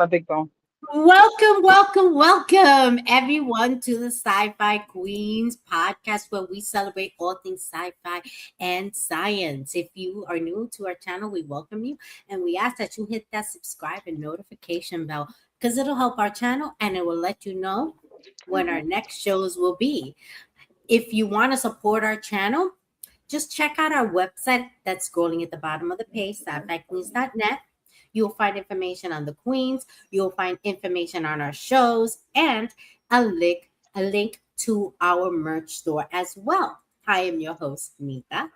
a big bone. Welcome, everyone, to the Sci-Fi Queens podcast, where we celebrate all things sci-fi and science. If you are new to our channel, we welcome you, and we ask that you hit that subscribe and notification bell because it'll help our channel and it will let you know when our next shows will be. If you want to support our channel, just check out our website that's scrolling at the bottom of the page, sci-fi queens.net. You'll find information on the queens, you'll find information on our shows, and a link to our merch store as well. I am your host, Nita.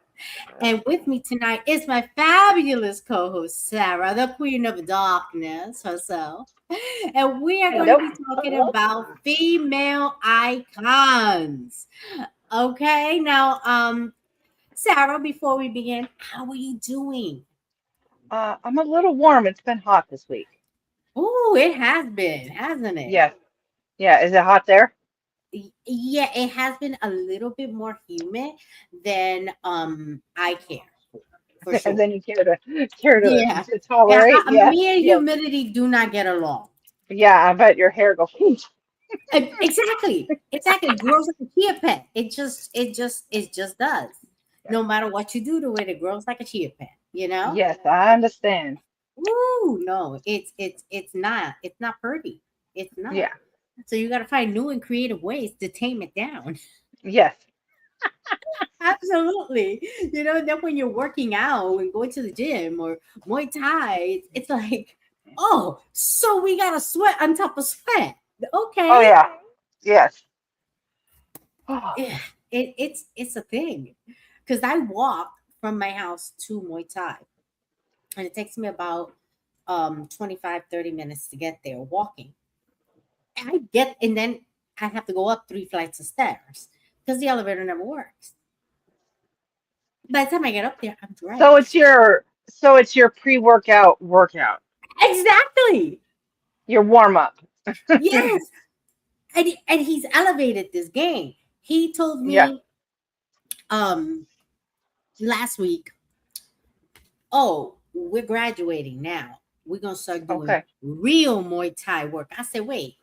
And with me tonight is my fabulous co-host, Sarah, the queen of darkness herself. And we are going to Nope. be talking about female icons. Okay, now Sarah, before we begin, how are you doing? I'm a little warm. It's been hot this week. Oh, it has been, hasn't it? Yes. Yeah. Is it hot there? Yeah, it has been a little bit more humid than I care for And sure. then you care Yeah. to Yeah, tolerate? Yes. me and Yes. humidity do not get along. Yeah. I bet your hair goes. Exactly. It grows like a chia pet. It just does. No matter what you do to it, it grows like a chia pet. You know? Yes, I understand. Ooh, no, it's not pretty. It's not. Yeah. So you got to find new and creative ways to tame it down. Yes. Absolutely. Then when you're working out and going to the gym or Muay Thai, it's like, oh, so we got to sweat on top of sweat. Oh Okay. yeah. Yes. Yeah, it's a thing. Because I walk from my house to Muay Thai, and it takes me about 25-30 minutes to get there walking. And then I have to go up 3 flights of stairs because the elevator never works. By the time I get up there, I'm So it's drenched. your pre-workout workout. Exactly. Your warm up. Yes. And he's elevated this game. He told Yeah. me um last week, oh, we're graduating now. We're gonna start doing Okay. real Muay Thai work. I said, wait,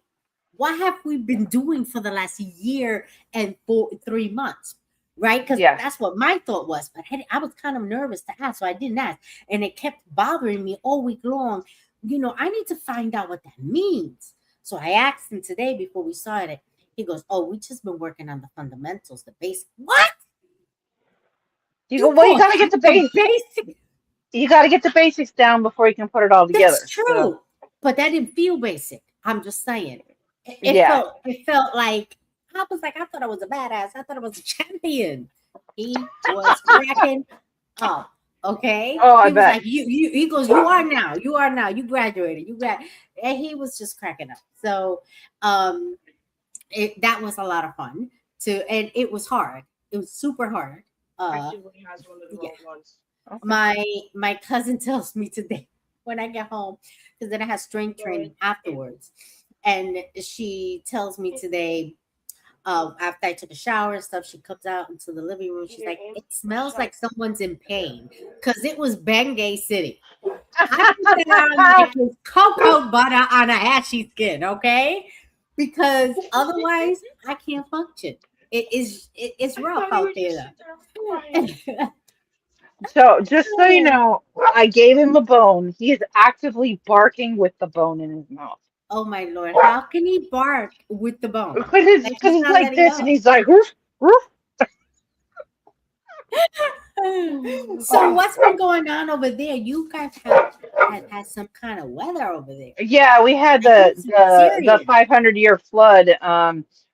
what have we been doing for the last year and 3 months? Right? Because Yes. that's what my thought was. But I was kind of nervous to ask, so I didn't ask. And it kept bothering me all week long. I need to find out what that means. So I asked him today before we started. He goes, oh, we just been working on the fundamentals, the basic. What? You go, You well, call that the basic? you gotta get the basics down before you can put it all That's together. So true. But that didn't feel basic. I'm just saying. It yeah. felt like I thought I was a badass. I thought I was a champion. He was cracking up. Okay. Oh, I He was bet. like, he goes, you are now, you graduated. And he was just cracking up. So um that was a lot of fun and it was hard. It was super hard. Uh yeah. Okay. My cousin tells me today when I get home, because then I have strength training afterwards. And she tells me today, after I took a shower and stuff, she comes out into the living room. She's like, it smells like someone's in pain because it was Bengay City. I put that on like it's cocoa butter on a ashy skin, okay? Because otherwise I can't function. It's rough out there. So just so you know, I gave him a bone. He is actively barking with the bone in his mouth. Oh my lord, how can he bark with the bone? Like Because he's he's not like letting this and up. he's like woof, woof. So Oh. what's been going on over there? You guys had some kind of weather over there. Yeah, we had I heard something the serious. 500-year flood.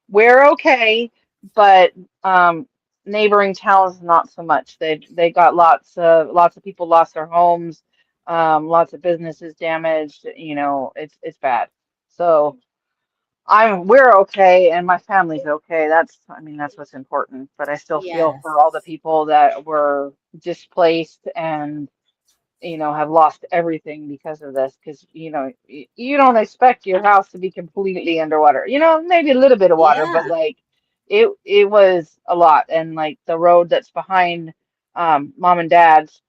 We're okay, but neighboring towns not so much. They got lots of people lost their homes, lots of businesses damaged. It's bad. So we're okay, and my family's okay. That's what's important. But I still feel for all the Yes. people that were displaced and have lost everything because of this. Because you don't expect your house to be completely underwater. Maybe a little bit of water, but Yeah. like it was a lot. And like the road that's behind mom and dad's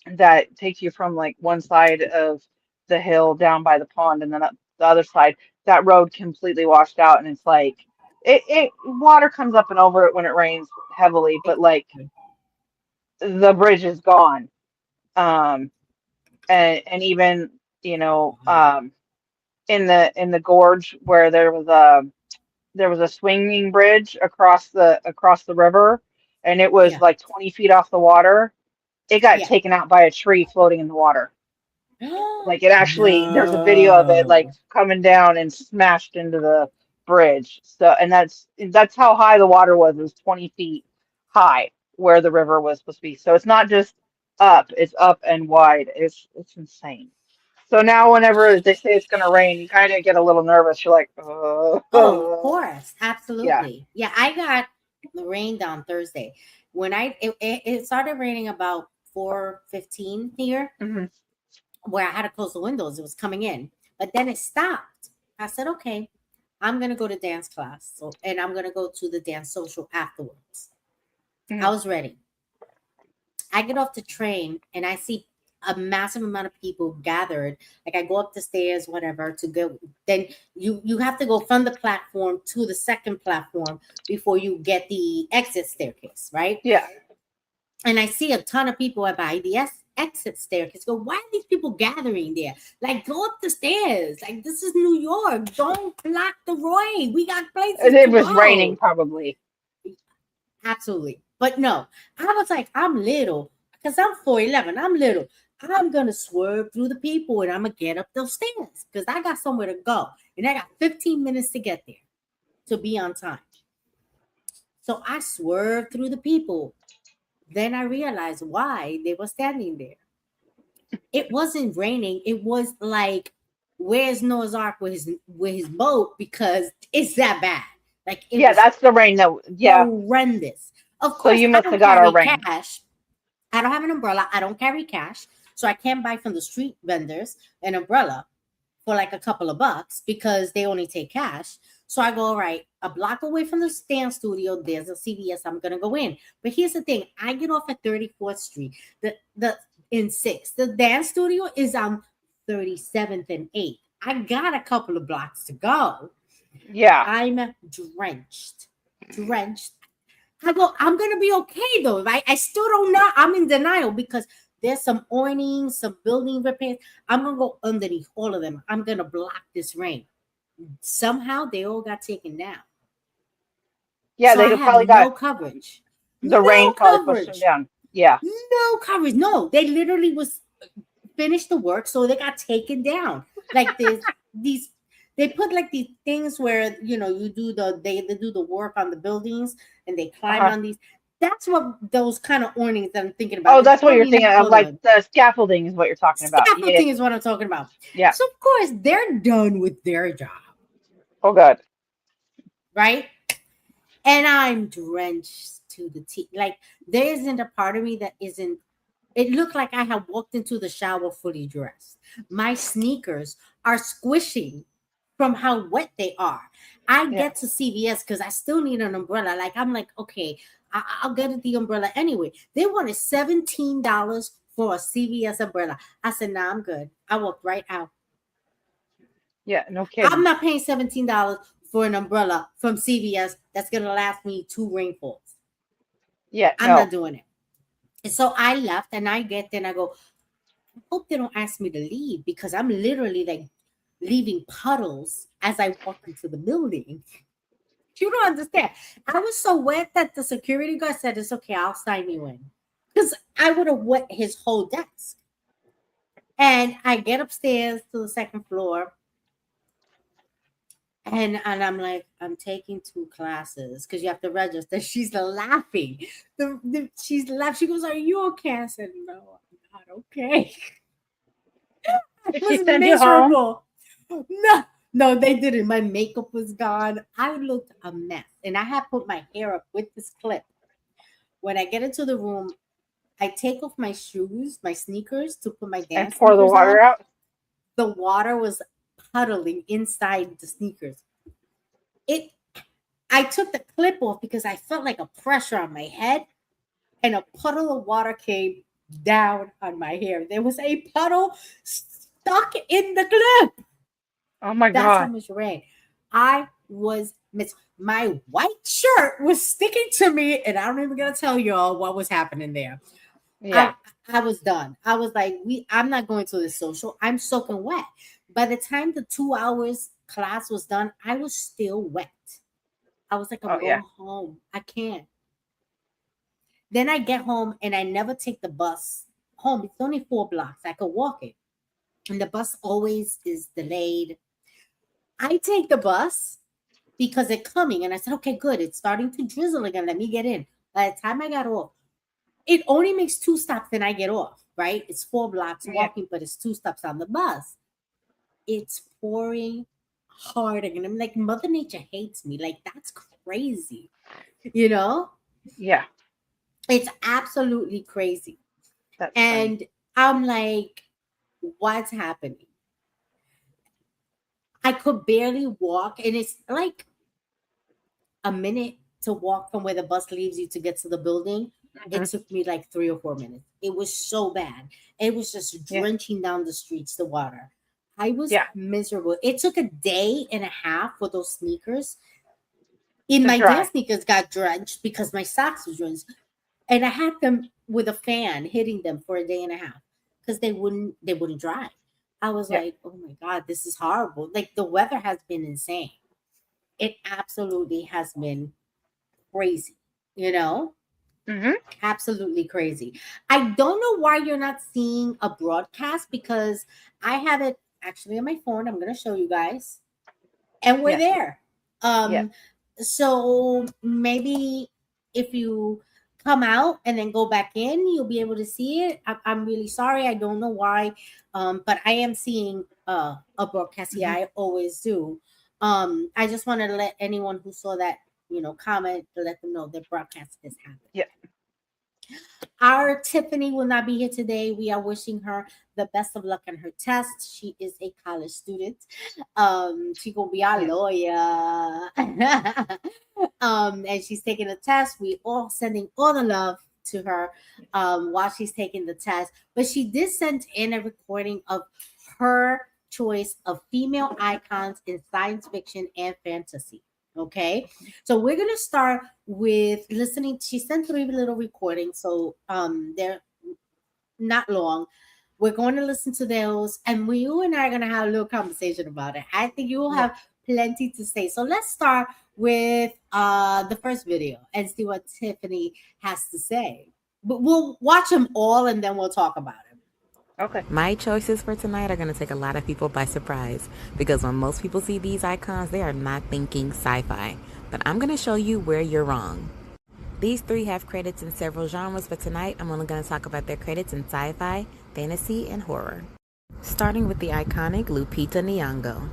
that takes you from like one side of the hill down by the pond, and then up the other side, that road completely washed out, and it's like it water comes up and over it when it rains heavily, but like the bridge is gone. Um, and even in the gorge where there was a swinging bridge across the river, and it was Yeah. like 20 feet off the water. It got Yeah. taken out by a tree floating in the water. Like it actually, there's a video of it like No. coming down and smashed into the bridge. So, and that's how high the water was. It was 20 feet high where the river was supposed to be. So it's not just up, it's up and wide. It's insane. So now whenever they say it's gonna rain, you kind of get a little nervous. You're like, Oh, of course, yeah. absolutely. Yeah, I got the rain on Thursday. When it started raining about 4:15 here, Hmm. where I had to close the windows. It was coming in, but then it stopped. I said, okay, I'm gonna go to dance class, and I'm gonna go to the dance social afterwards. I Hmm. was ready. I get off the train and I see a massive amount of people gathered. Like I go up the stairs, whatever, to go. Then you have to go from the platform to the second platform before you get the exit staircase, right? Yeah. And I see a ton of people by the exit staircase. Go, why are these people gathering there? Like, go up the stairs. Like, this is New York. Don't block the road. We got places It to was raining go. probably. Absolutely. But no, I was like, I'm little because I'm 4'11. I'm little. I'm going to swerve through the people and I'm going to get up those stairs because I got somewhere to go. And I got 15 minutes to get there to be on time. So I swerved through the people. Then I realized why they were standing there. It wasn't raining. It was like, where's Noah's Ark with his boat? Because it's that bad. Like it Yeah, was that's the rain that, yeah. horrendous. Of So course, you I must have don't got our carry rain. cash. I don't have an umbrella. I don't carry cash. So I can't buy from the street vendors an umbrella for like a couple of bucks because they only take cash. So I go, all right, a block away from the stand studio, there's a CVS. I'm gonna go in. But here's the thing: I get off at 34th Street, the in 6th. The dance studio is on 37th and 8th. I got a couple of blocks to go. Yeah. I'm drenched. Drenched. I go, I'm gonna be okay though, right? I still don't know. I'm in denial because there's some awnings, some building repairs. I'm gonna go underneath all of them. I'm gonna block this rain. Somehow they all got taken down. Yeah, So I they have probably got no coverage. the No rain probably pushed them coverage. down. Yeah. No coverage. No, they literally was finished the work, so they got taken down. Like these they put like these things where you do they do the work on the buildings and they climb Uh-huh. on these. That's what those kind of awnings that I'm thinking about. Oh, There's that's what you're probably thinking of, another like one. the scaffolding is what you're talking about. Yeah. Scaffolding is what I'm talking about. Yeah. So of course they're done with their job, Oh, God. right? And I'm drenched to the teeth. Like there isn't a part of me that isn't. It looked like I had walked into the shower fully dressed. My sneakers are squishing from how wet they are. I Yeah. get to CVS because I still need an umbrella. Like I'm like, okay, I'll get the umbrella anyway. They wanted $17 for a CVS umbrella. I said, nah, I'm good. I walked right out. Yeah. No I'm kidding. not paying $17 for an umbrella from CVS that's gonna last me two rainfalls. Yeah. I'm not No. doing it. And so I left and I get there and I go, hope they don't ask me to leave because I'm literally like leaving puddles as I walk into the building. You don't understand. I was so wet that the security guard said, it's okay, I'll sign you in. Because I would have wet his whole desk. And I get upstairs to the second floor. And I'm like, I'm taking two classes because you have to register. She's laughing. She's laughing. She goes, are you okay? I said, no, I'm not okay. I Did she was send you home? miserable. No, no, they didn't. My makeup was gone. I looked a mess. And I had put my hair up with this clip. When I get into the room, I take off my shoes, my sneakers to put my And dance pour the sneakers water on. out? The water was puddling inside the sneakers. It I took the clip off because I felt like a pressure on my head and a puddle of water came down on my hair. There was a puddle stuck in the clip. Oh my That's how God. much rain. I was miss. My white shirt was sticking to me, and I'm not even gonna tell y'all what was happening there. Yeah. I I was done. I was like, I'm not going to this social. I'm soaking wet. By the time the 2 hours class was done, I was still wet. I was like, I'm Oh yeah. going home. I can't. Then I get home and I never take the bus home. It's only 4 blocks. I could walk it. And the bus always is delayed. I take the bus because it's coming. And I said, okay, good. It's starting to drizzle again. Let me get in. By the time I got off, it only makes 2 stops, then I get off, right? It's 4 blocks Yeah. walking, but it's 2 stops on the bus. It's pouring hard again. I'm like, Mother Nature hates me. Like, that's crazy. You know? Yeah. It's absolutely crazy. That's funny. And I'm like, what's happening? I could barely walk. And it's like a minute to walk from where the bus leaves you to get to the building. It Hmm. took me like 3 or 4 minutes. It was so bad. It was just Yeah. drenching down the streets, the water. I was Yeah. miserable. It took a day and a half for those sneakers. In To my dance dry. sneakers got drenched because my socks was drenched. And I had them with a fan hitting them for a day and a half because they wouldn't dry. I was Yeah. like, oh my God, this is horrible. Like the weather has been insane. It absolutely has been crazy, you know? Hmm. Absolutely crazy. I don't know why you're not seeing a broadcast because I have it actually on my phone. I'm going to show you guys. And we're Yeah. there. Yeah. So maybe if you come out and then go back in, you'll be able to see it. I'm really sorry. I don't know why. But I am seeing a broadcast. Yeah, Hmm. I always do. I just wanted to let anyone who saw that, comment to let them know that broadcast is happening. Yeah. Our Tiffany will not be here today. We are wishing her the best of luck in her test. She is a college student. She gonna be our Yes. lawyer. And she's taking the test. We all sending all the love to her while she's taking the test. But she did send in a recording of her choice of female icons in science fiction and fantasy. Okay, so we're gonna start with listening. She sent 3 little recordings, so they're not long. We're going to listen to those, and you and I are gonna have a little conversation about it. I think you will Yeah. have plenty to say. So let's start with the first video and see what Tiffany has to say. But we'll watch them all, and then we'll talk about it. Okay. My choices for tonight are going to take a lot of people by surprise because when most people see these icons, they are not thinking sci fi. But I'm going to show you where you're wrong. These three have credits in several genres, but tonight I'm only going to talk about their credits in sci fi, fantasy, and horror. Starting with the iconic Lupita Nyong'o.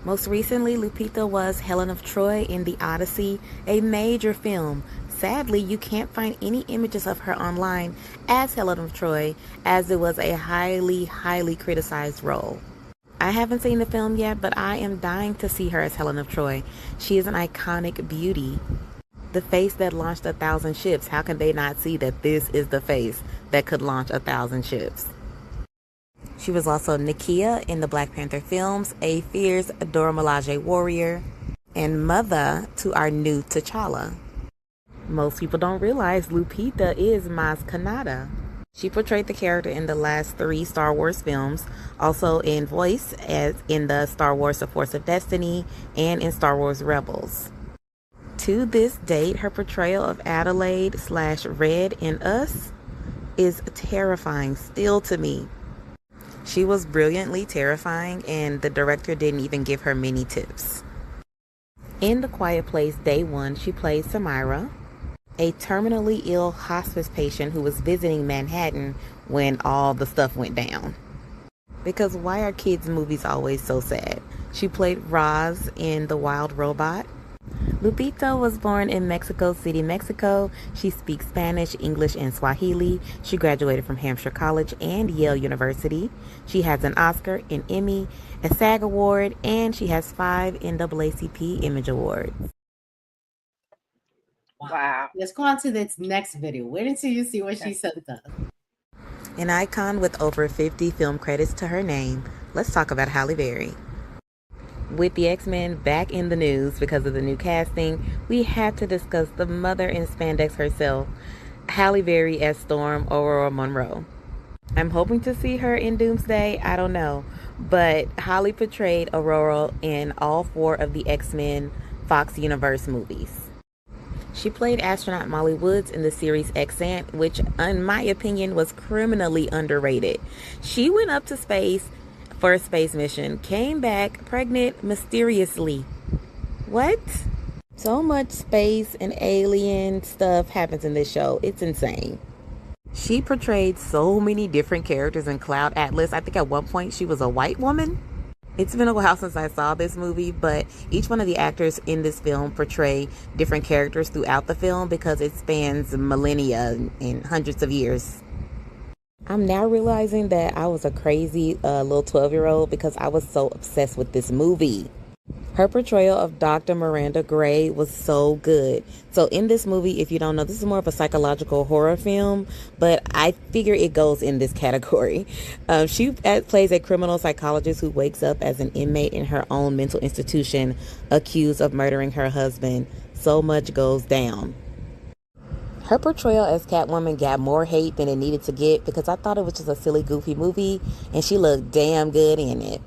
Most recently, Lupita was Helen of Troy in The Odyssey, a major film. Sadly, you can't find any images of her online as Helen of Troy, as it was a highly criticized role. I haven't seen the film yet, but I am dying to see her as Helen of Troy. She is an iconic beauty. The face that launched 1,000 ships. How can they not see that this is the face that could launch 1,000 ships? She was also Nakia in the Black Panther films, a fierce Dora Milaje warrior, and mother to our new T'Challa. Most people don't realize Lupita is Maz Kanata. She portrayed the character in the last 3 Star Wars films, also in voice as in the Star Wars The Force of Destiny and in Star Wars Rebels. To this date, her portrayal of Adelaide slash Red in Us is terrifying still to me. She was brilliantly terrifying, and the director didn't even give her many tips. In The Quiet Place Day 1, she plays Samira, a terminally ill hospice patient who was visiting Manhattan when all the stuff went down. Because why are kids' movies always so sad? She played Roz in The Wild Robot. Lupita was born in Mexico City, Mexico. She speaks Spanish, English, and Swahili. She graduated from Hampshire College and Yale University. She has an Oscar, an Emmy, a SAG Award, and she has 5 NAACP Image Awards. Wow. Wow. Let's go on to this next video. Wait until you see what she Okay. sent us. An icon with over 50 film credits to her name, Let's talk about Halle Berry. With the X Men back in the news because of the new casting, we have to discuss the mother in spandex herself, Halle Berry as Storm Aurora Monroe. I'm hoping to see her in Doomsday. I don't know. But Holly portrayed Aurora in all four of the X Men Fox Universe movies. She played astronaut Molly Woods in the series Xant, which, in my opinion, was criminally underrated. She went up to space for a space mission, came back pregnant mysteriously. What? So much space and alien stuff happens in this show. It's insane. She portrayed so many different characters in Cloud Atlas. I think at one point she was a white woman. It's been a while since I saw this movie, but each one of the actors in this film portray different characters throughout the film because it spans millennia and hundreds of years. I'm now realizing that I was a crazy little 12-year-old because I was so obsessed with this movie. Her portrayal of Dr. Miranda Gray was so good. So in this movie, if you don't know, this is more of a psychological horror film, but I figure it goes in this category. She plays a criminal psychologist who wakes up as an inmate in her own mental institution, accused of murdering her husband. So much goes down. Her portrayal as Catwoman got more hate than it needed to get because I thought it was just a silly, goofy movie, and she looked damn good in it.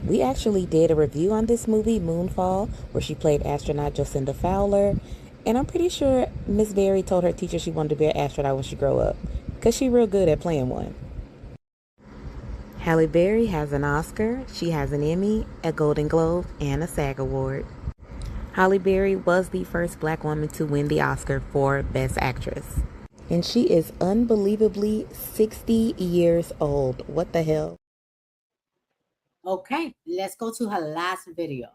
We actually did a review on this movie, Moonfall, where she played astronaut Jacinda Fowler. And I'm pretty sure Miss Berry told her teacher she wanted to be an astronaut when she grew up, because she real good at playing one. Halle Berry has an Oscar, she has an Emmy, a Golden Globe, and a SAG Award. Halle Berry was the first black woman to win the Oscar for Best Actress. And she is unbelievably 60 years old. What the hell? Okay, let's go to her last video.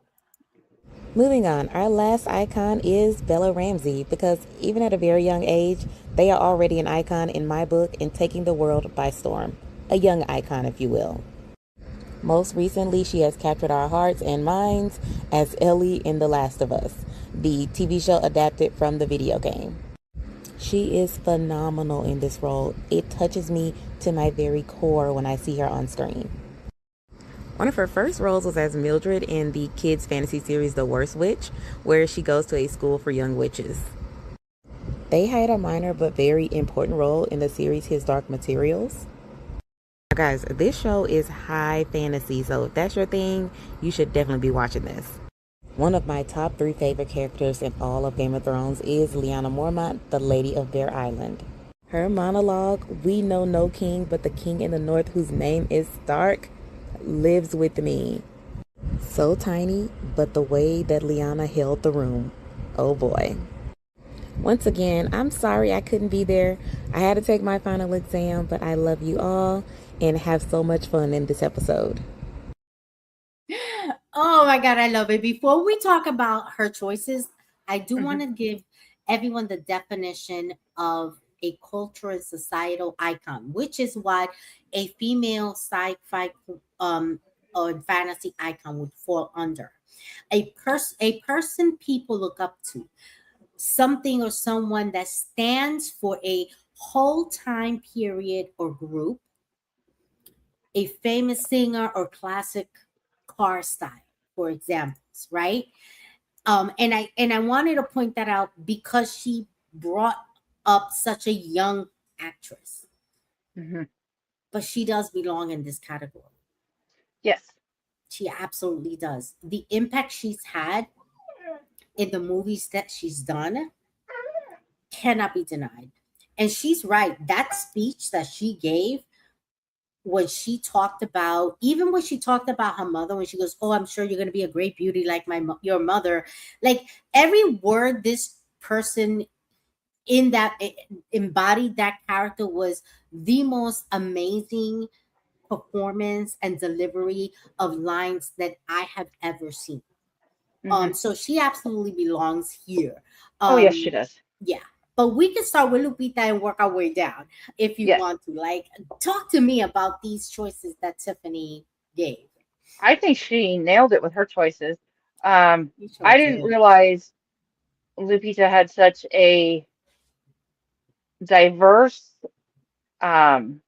Moving on, our last icon is Bella Ramsey because even at a very young age, they are already an icon in my book and taking the world by storm. A young icon, if you will. Most recently, she has captured our hearts and minds as Ellie in The Last of Us, the TV show adapted from the video game. She is phenomenal in this role. It touches me to my very core when I see her on screen. One of her first roles was as Mildred in the kids' fantasy series The Worst Witch, where she goes to a school for young witches. They had a minor but very important role in the series His Dark Materials. Guys, this show is high fantasy, so if that's your thing, you should definitely be watching this. One of my top 3 favorite characters in all of Game of Thrones is Lyanna Mormont, the Lady of Bear Island. Her monologue, "We know no king but the king in the north whose name is Stark," lives with me. So tiny, but the way that Lyanna held the room, oh boy. Once again, I'm sorry I couldn't be there. I had to take my final exam, but I love you all and have so much fun in this episode. Oh my God, I love it. Before we talk about her choices, I do want Hmm. to give everyone the definition of a cultural and societal icon, which is what a female sci-fi or fantasy icon would fall under. A person people look up to, something or someone that stands for a whole time period or group, a famous singer or classic car style, for examples, right? And I wanted to point that out because she brought up such a young actress, Hmm. but she does belong in this category. Yes. She absolutely does. The impact she's had in the movies that she's done cannot be denied. And she's right. That speech that she gave when she talked about, even when she talked about her mother, when she goes, "Oh, I'm sure you're going to be a great beauty like your mother," like every word this person in that embodied that character was the most amazing performance and delivery of lines that I have ever seen. Hmm. So she absolutely belongs here. Oh, yes, she Um, does. yeah. But we can start with Lupita and work our way down if you Yes. want to. Like, talk to me about these choices that Tiffany gave. I think she nailed it with her choices. You sure I didn't did. realize Lupita had such a diverse um,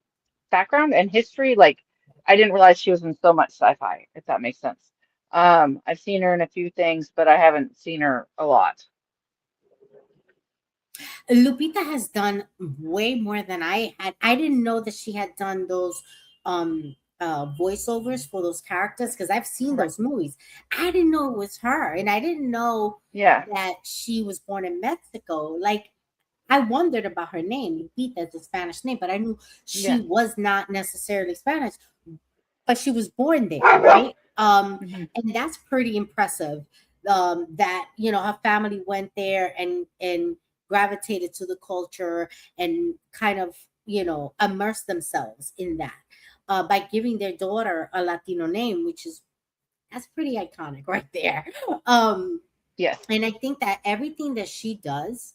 background and history. Like, I didn't realize she was in so much sci-fi, if that makes sense. I've seen her in a few things, but I haven't seen her a lot. Lupita has done way more than I had. I didn't know that she had done those voiceovers for those characters because I've seen Right. those movies. I didn't know it was her, and I didn't know Yeah. that she was born in Mexico. Like, I wondered about her name. Lupita is a Spanish name, but I knew she Yeah. was not necessarily Spanish, but she was born there, right? Hmm. And that's pretty impressive. That her family went there and gravitated to the culture and kind of immersed themselves in that by giving their daughter a Latino name, which is that's pretty iconic right there. Um, Yes. and I think that everything that she does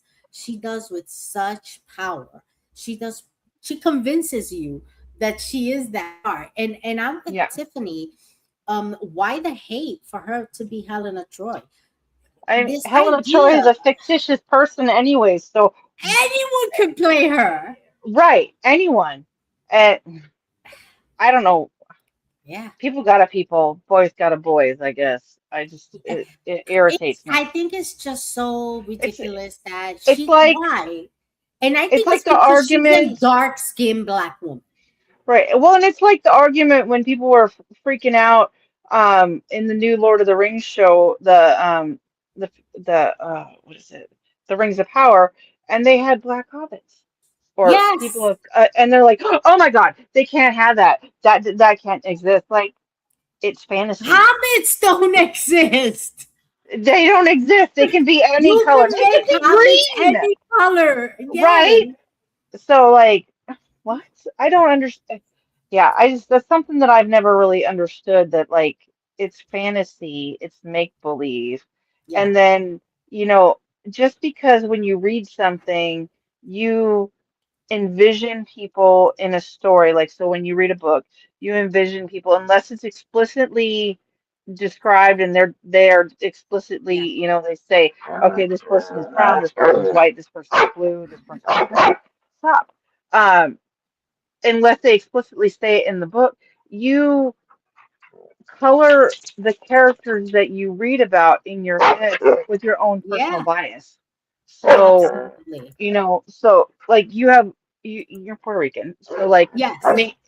with such power. She does. She convinces you that she is that smart. And I'm with Yeah. Tiffany. Why the hate for her to be Helena Troy? This Helena Troy is idea a fictitious person anyway, so anyone could play her. right, anyone. Uh, I don't know. Yeah. People got a people, boys got a boys, I guess. It It's irritates I me. think it's just so It's ridiculous that it's she like why. And I it's think like it's the because she's a argument. dark skinned black woman. Right. Well, and it's like the argument when people were freaking out in the new Lord of the Rings show, the what is it? The Rings of Power, and they had black hobbits or people Yes. of, and they're like, "Oh my God, they can't have that. That can't exist." Like it's fantasy. Hobbits don't exist. They don't exist. They can be any You color. can They can make be hobbits green, any color. Yes. right? So like what? I don't understand. Yeah, I just that's something that I've never really understood that like it's fantasy, it's make believe. Yeah. And then, you know, just because when you read something, you envision people in a story, like so when you read a book, you envision people unless it's explicitly described and they're explicitly, Yeah. they say, okay, this person is brown, this person's white, this person's blue, this person's stop. Um, unless they explicitly say it in the book, you color the characters that you read about in your head with your own personal Yeah. bias. So, Absolutely. so like you're Puerto Rican, so like Yes.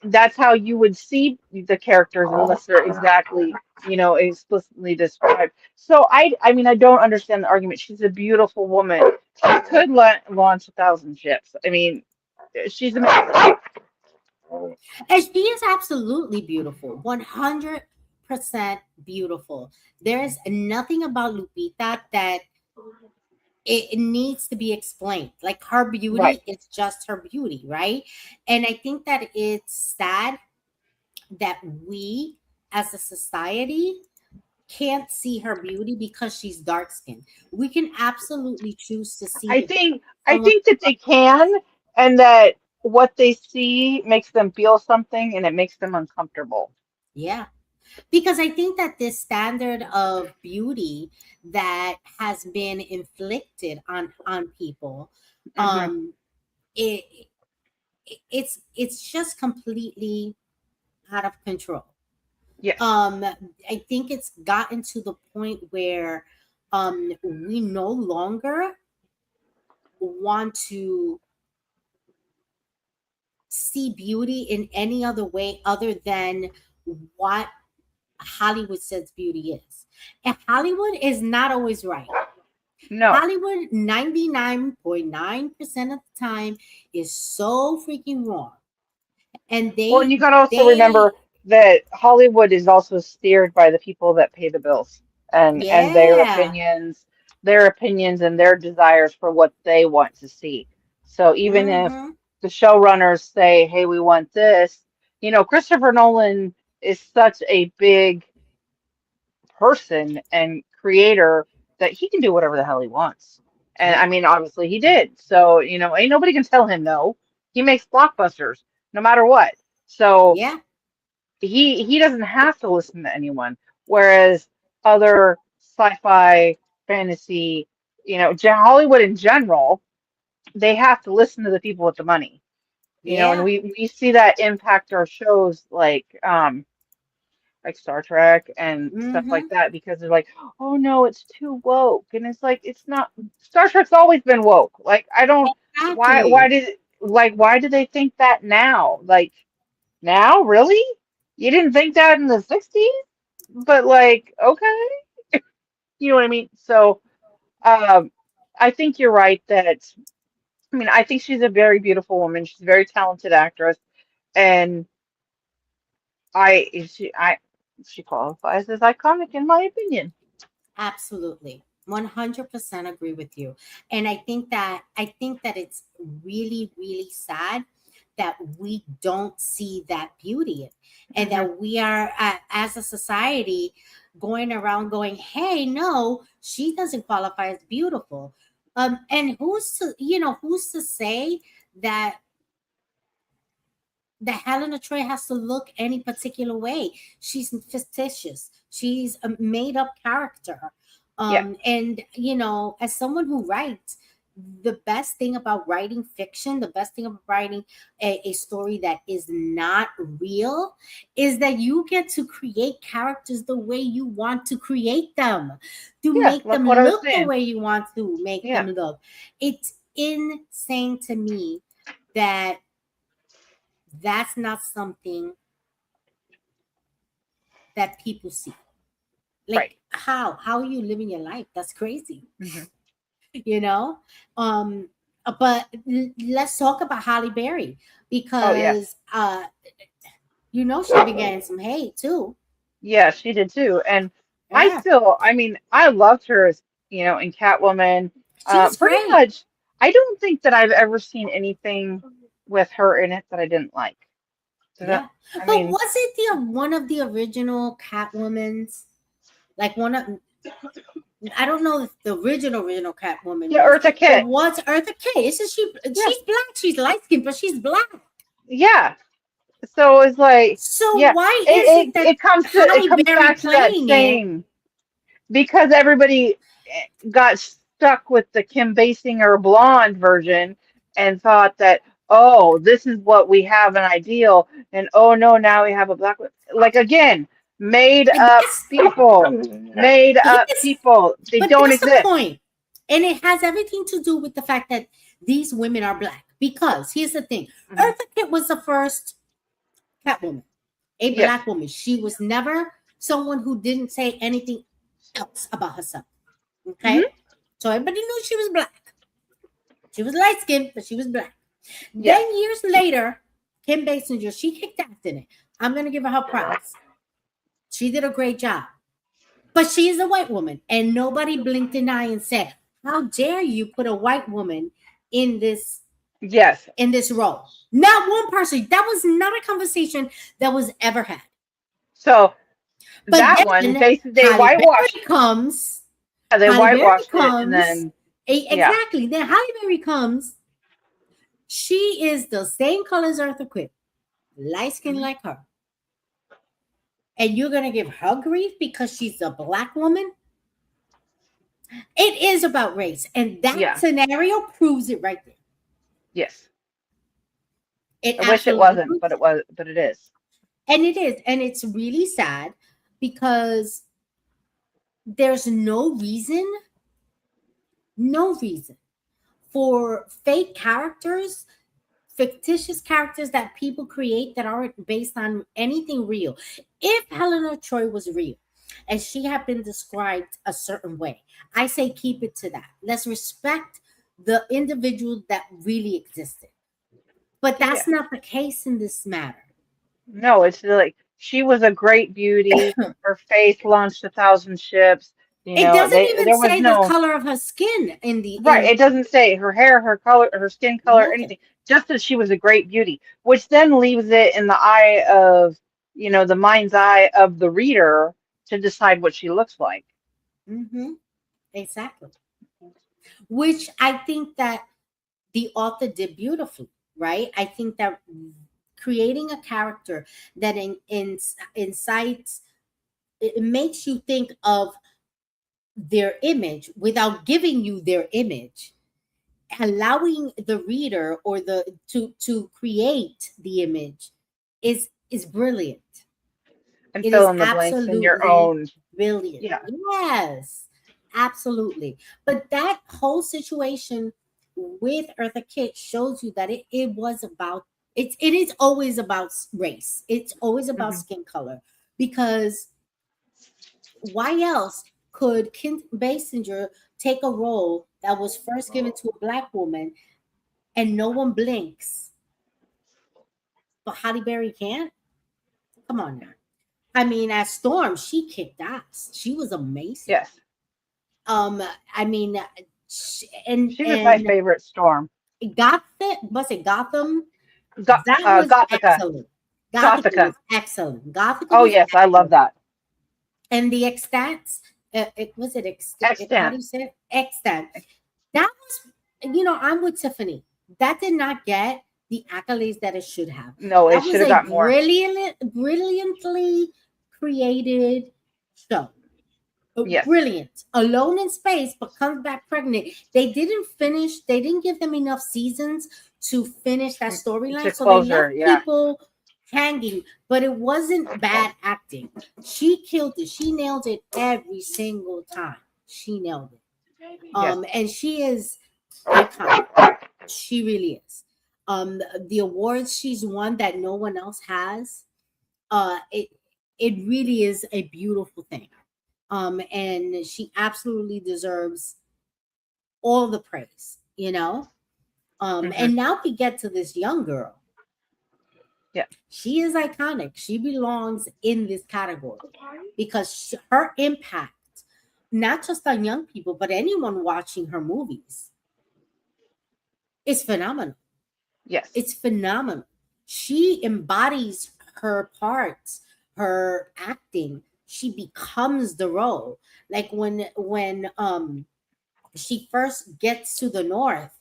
that's how you would see the characters unless they're exactly, explicitly described. So I mean, I don't understand the argument. She's a beautiful woman. She could launch 1,000 ships. I mean, she's amazing. And she is absolutely beautiful. 100% beautiful. There's nothing about Lupita that it needs to be explained. Like, her Right. beauty is just her beauty, right? And I think that it's sad that we as a society can't see her beauty because she's dark skinned. We can absolutely choose to I see think I someone. think that they can, and that what they see makes them feel something, and it makes them uncomfortable. Yeah, because I think that this standard of beauty that has been inflicted on people, Hmm. um, it it's just completely out of control. Yes. I think it's gotten to the point where we no longer want to see beauty in any other way other than what Hollywood says beauty is. And Hollywood is not always right. No. Hollywood, 99.9% of the time, is so freaking wrong. And Well, and they, you got to also they, remember that Hollywood is also steered by the people that pay the bills and yeah. their opinions and their desires for what they want to see. So even if Hmm. the showrunners say, "Hey, we want this," Christopher Nolan is such a big person and creator that he can do whatever the hell he wants. And I Yeah. mean, obviously he did. So, ain't nobody can tell him no. He makes blockbusters no matter what. So Yeah. he doesn't have to listen to anyone. Whereas other sci-fi, fantasy, Hollywood in general, they have to listen to the people with the money. And Yeah. we see that impact our shows like Star Trek and stuff like Mm-hmm. that because they're like, oh no, it's too woke. And it's like it's not. Star Trek's always been woke. Like I don't why Exactly. why do they think that now? Like now, really? You didn't think that in the 60s? But like, okay. You know what I mean? So um I think you're right that I mean I think she's a very beautiful woman. She's a very talented actress and I she qualifies as iconic in my opinion. Absolutely. 100% agree with you. And I think that it's really really sad that we don't see that beauty and Hmm. that we are as a society going around going, "Hey, no, she doesn't qualify as beautiful." And who's to say that Helena Troy has to look any particular way. She's fictitious. She's a made up character. Yeah, And as someone who writes, the best thing about writing fiction, the best thing about writing a story that is not real, is that you get to create characters the way you want to create them, to yeah, make like them what I was look the saying. way you want to make them Yeah, look. It's insane to me that that's not something that people see. right. Like how are you living your life? That's crazy. Hmm. you know um but let's talk about Halle Berry, Oh yes, because she began some hate too. yeah, she did too. And Yeah, I mean, I loved her as in Catwoman. she was Pretty great. much, I don't think that I've ever seen anything with her in it that I didn't like. Does that, Yeah, I but mean, was it the one of the original Catwomans, like one of, I don't know if the original Catwoman yeah, was, Eartha but Kitt. what's Eartha Kitt? Isn't Yeah, she's black, she's light skinned, but she's black. yeah. So it's like, So yeah, why is it it that it Halle comes Berry back to that playing it? same because everybody got stuck with the Kim Basinger blonde version and thought that, oh, this is what we have an ideal, and oh no, now we have a black like again, made And up people, made up yes, people. They but don't that's the exist. point. And it has everything to do with the fact that these women are black. Because here's the thing: Mhm. Eartha Kitt was the first Catwoman, a Yes. black woman. She was never someone who didn't say anything else about herself. Hmm. Okay? So everybody knew she was black. She was light skinned, but she was black. Yes. Then years later, Kim Basinger, she kicked ass in it. I'm gonna give her props. She did a great job. But she is a white woman, and nobody blinked an eye and said, "How dare you put a white woman in this Yes. in this role?" Not one person. That was not a conversation that was ever had. So But that one, then basically, they Halle whitewashed. Berry comes. Yeah, they Halle Berry whitewashed it, and comes. then yeah. Exactly. Then Halle Berry comes. She is the same color as Eartha Kitt, light skin Mhm. like her. And you're gonna give her grief because she's a black woman? It is about race, and that Yeah. scenario proves it right there. Yes. It I wish it absolutely wasn't, proves but it. but it is. And it is. And it's really sad because there's no reason for fake characters, fictitious characters that people create that aren't based on anything real. If Helena Troy was real and she had been described a certain way, I say keep it to that. Let's respect the individual that really existed. But Yeah. that's not the case in this matter. No, it's like she was a great beauty. Her face launched 1,000 ships. It doesn't even There was say the no color of her skin in the right. in It doesn't say her hair, her color, her skin color, nothing. anything. Just that she was a great beauty, which then leaves it in the eye of, the mind's eye of the reader to decide what she looks like. Hmm. Exactly. Which I think that the author did beautifully, right? I think that creating a character that incites, it makes you think of their image without giving you their image, allowing the reader or the to create the image is brilliant. And It fill is in the blanks in your absolutely own. brilliant. Yeah. Yes, absolutely. But that whole situation with Eartha Kitt shows you that it was about it is always about race. It's always about Hmm. skin color because why else could Kim Basinger take a role that was first given to a black woman and no one blinks, but Halle Berry can't? Come on now. I mean, as Storm, she kicked ass. She was amazing. Yes. Um, I mean, She was my and favorite Storm. Gotham was it Gotham? That was Gothica. excellent. Gothica Gothica. was excellent. Gothica Oh was yes, I love excellent. that. And the extants, it was it how do Extant. you say it? Extant. That was, I'm with Tiffany. That did not get the accolades that it should have. No, it That should was have a got more. brilliantly created show. Yes. Brilliant. Alone in space, but comes back pregnant. They didn't finish, they didn't give them enough seasons to finish that To storyline. So they closure. left Yeah. people hanging, but it wasn't bad acting. She killed it. She nailed it every single time. She nailed it. Yes. And she is iconic. She really is. The awards she's won that no one else has, it really is a beautiful thing. And she absolutely deserves all the praise. Hmm. And now we get to this young girl. Yeah. She is iconic. She belongs in this category because her impact, not just on young people, but anyone watching her movies, is phenomenal. Yes. It's phenomenal. She embodies her parts, her acting. She becomes the role. Like when she first gets to the north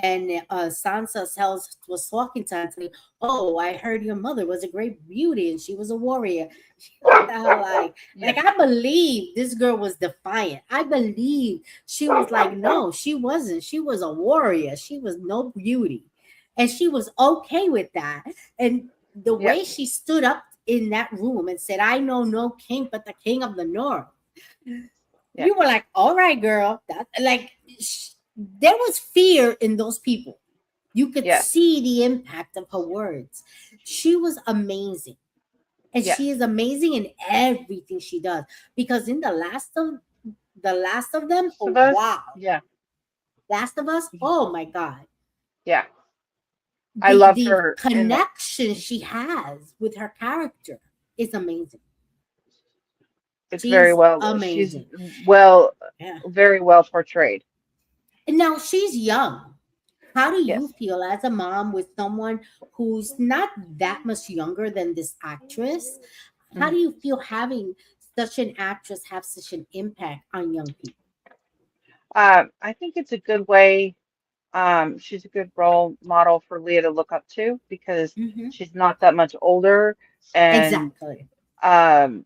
and Sansa tells was talking to her and saying, "Oh, I heard your mother was a great beauty and she was a warrior." She looked at her like Yes. I believe this girl was defiant. I believe she was like, no, she wasn't. She was a warrior. She was no beauty, and she was okay with that. And the way Yes. she stood up in that room and said, "I know no king but the king of the north." Yeah. You were like, all right, girl. That like there was fear in those people. You could Yes. see the impact of her words. She was amazing. And she Yes. is amazing in everything she does. Because in the last of them, So oh those. wow. Yeah. Last of Us, oh my God. Yeah. I The loved the her in the. connection she has with her character is amazing. It's very She's well. She's amazing. well, Yeah. very well portrayed. And now she's young. How do you Yes. feel as a mom with someone who's not that much younger than this actress? How Mhm. do you feel having such an actress have such an impact on young people? I think it's a good way. She's a good role model for Leah to look up to because Hmm. she's not that much older, and Exactly. um,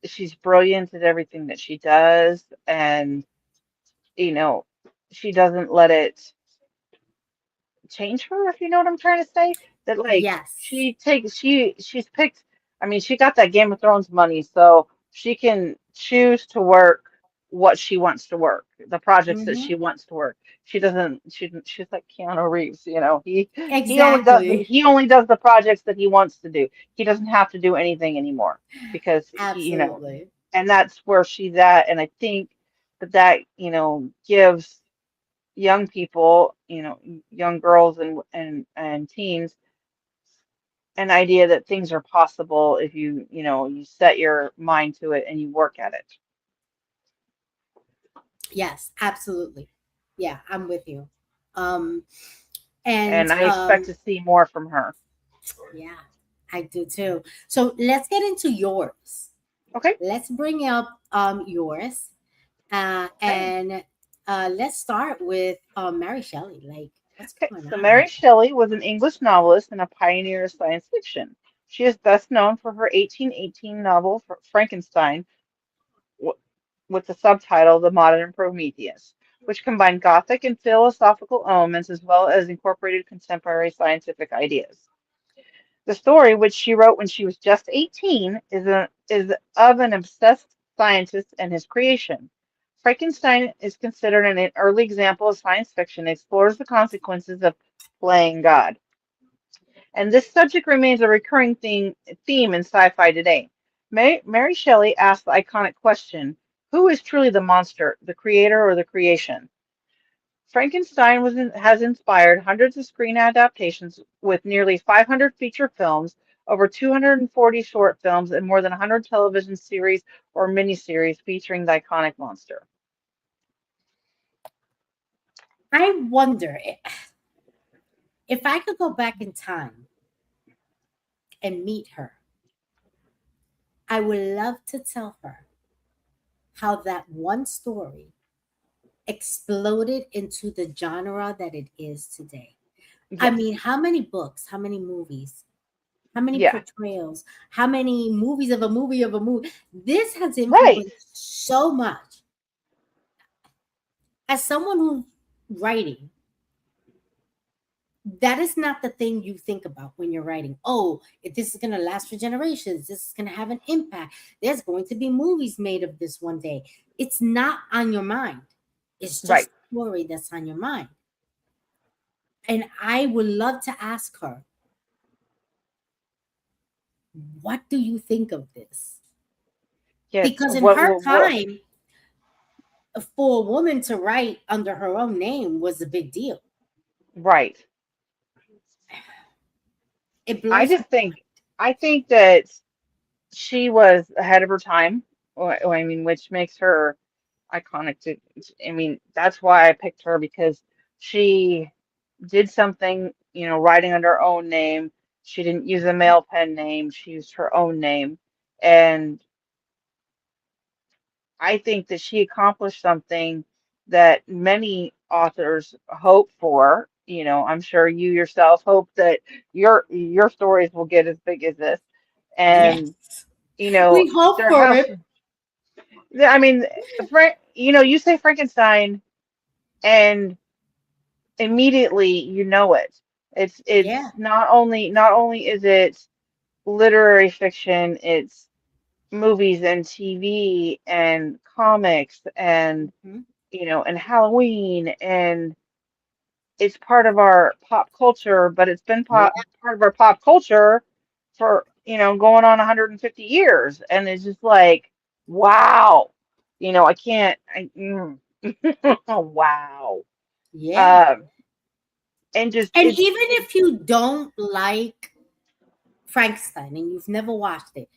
she's brilliant at everything that she does, and you know, she doesn't let it change her, if you know what I'm trying to say. That like Yes. she's picked, I mean, she got that Game of Thrones money, so she can choose to work what she wants to work, the projects that Hmm. she wants to work. She's like Keanu Reeves, Exactly. he only does the projects that he wants to do. He doesn't have to do anything anymore because Absolutely. and that's where she's at. And I think that gives young people, young girls and teens an idea that things are possible if you set your mind to it and you work at it. Yes, absolutely. Yeah, I'm with you. Um, and And I expect to see more from her. yeah, I do too. So let's get into yours. Okay. Let's bring up yours. Okay. And let's start with Mary Shelley. Like, what's Okay. going So on Mary here? Shelley was an English novelist and a pioneer of science fiction. She is best known for her 1818 novel Frankenstein, with the subtitle The Modern Prometheus, which combined Gothic and philosophical elements as well as incorporated contemporary scientific ideas. The story, which she wrote when she was just 18, is of an obsessed scientist and his creation. Frankenstein is considered an early example of science fiction that explores the consequences of playing God. And this subject remains a recurring theme in sci-fi today. Mary Shelley asked the iconic question, who is truly the monster, the creator or the creation? Frankenstein has inspired hundreds of screen adaptations with nearly 500 feature films, over 240 short films, and more than 100 television series or miniseries featuring the iconic monster. I wonder if I could go back in time and meet her, I would love to tell her how that one story exploded into the genre that it is today. I Yes. mean, how many books, how many movies, how many Yeah. portrayals, how many movies of a movie of a movie? This has Right. influenced so much. As someone who's writing, that is not the thing you think about when you're writing. Oh, if this is going to last for generations, this is going to have an impact. There's going to be movies made of this one day. It's not on your mind. It's just Right. a story that's on your mind. And I would love to ask her, what do you think of this? Yes. Because in her time, for a woman to write under her own name was a big deal. Right. It I blows my just think, I think that she was ahead of her time. I mean, which makes her iconic to, I mean, that's why I picked her because she did something, writing under her own name. She didn't use a male pen name. She used her own name. And I think that she accomplished something that many authors hope for. I'm sure you yourself hope that your stories will get as big as this. And, yes. you know, We hope there for have, it. I mean, you say Frankenstein and immediately you know it. It's Yeah. not only is it literary fiction, it's movies and TV and comics and Mhm. and Halloween, and it's part of our pop culture, but it's been Yeah. part of our pop culture for going on 150 years, and it's just like wow, I can't wow. Yeah. um and just And it's even if you don't like Frankenstein and you've never watched it,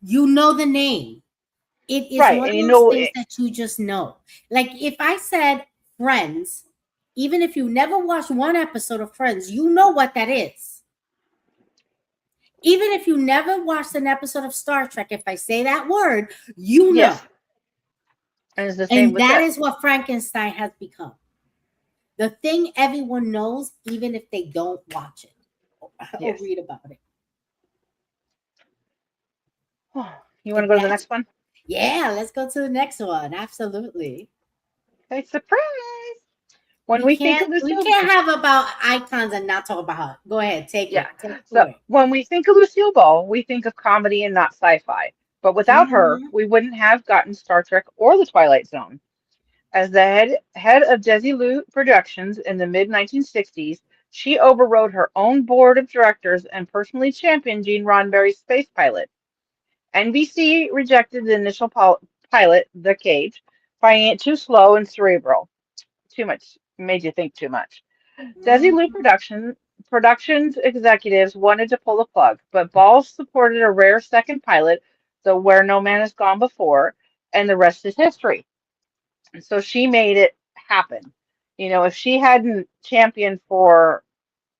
you know the name. It is right, one and of those things it, that you just know. Like if I said Friends, even if you never watched one episode of Friends, you know what that is. Even if you never watched an episode of Star Trek, if I say that word, you know. yes, and it's the same And with that this. is what Frankenstein has become. The thing everyone knows, even if they don't watch it or Yes. read about it. You want to And go to the that's, next one? yeah, let's go to the next one. Absolutely. Okay, surprise. When we think of We Lucille, can't have about icons and not talk about her. Go ahead, take yeah. it. Take it So away. when we think of Lucille Ball, we think of comedy and not sci-fi. But without her, Hmm. we wouldn't have gotten Star Trek or The Twilight Zone. As the head of Desilu Productions in the mid 1960s, she overrode her own board of directors and personally championed Gene Roddenberry's space pilot. NBC rejected the initial pilot, The Cage, finding it too slow and cerebral. Too much, made you think too much. Desilu Hmm. Productions executives wanted to pull the plug, but Ball supported a rare second pilot, the Where No Man Has Gone Before, and the rest is history. And so she made it happen. If she hadn't championed for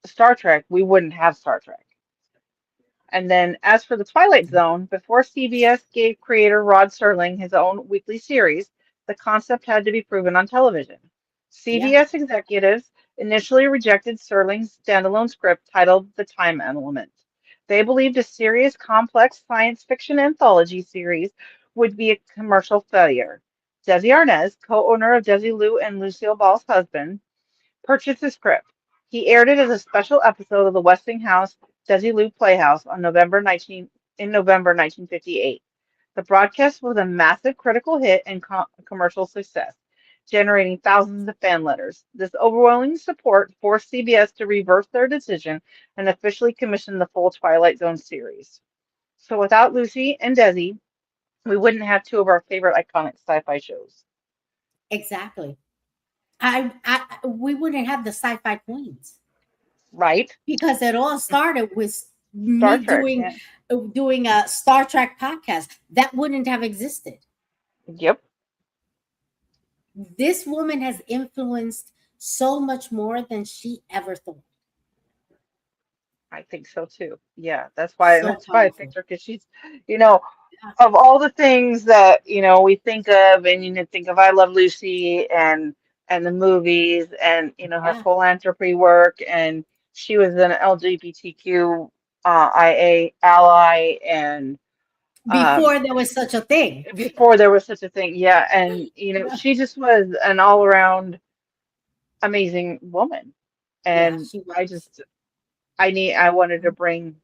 Star Trek, we wouldn't have Star Trek. And then, as for The Twilight Zone, before CBS gave creator Rod Serling his own weekly series, the concept had to be proven on television. Yeah. CBS executives initially rejected Serling's standalone script titled The Time Element. They believed a serious, complex science fiction anthology series would be a commercial failure. Desi Arnaz, co-owner of Desilu and Lucille Ball's husband, purchased the script. He aired it as a special episode of the Westinghouse Desilu Playhouse on November 1958. The broadcast was a massive critical hit and commercial success, generating thousands of fan letters. This overwhelming support forced CBS to reverse their decision and officially commission the full Twilight Zone series. So without Lucy and Desi, we wouldn't have two of our favorite iconic sci-fi shows, Exactly. We wouldn't have the sci-fi queens right? because it all started with Star me Trek, doing yeah. doing a Star Trek podcast. That wouldn't have existed. Yep, This woman has influenced so much more than she ever thought. I think so too. Yeah, that's why So that's why I powerful. picked her because she's, you know, Yeah. of all the things that, we think of and think of I Love Lucy and the movies and her Yeah. philanthropy work, and she was an LGBTQ IA ally, and um Before there was such a thing. before there was such a thing. Yeah, and Yeah. she just was an all around amazing woman. Yeah, And she I was. just I wanted to bring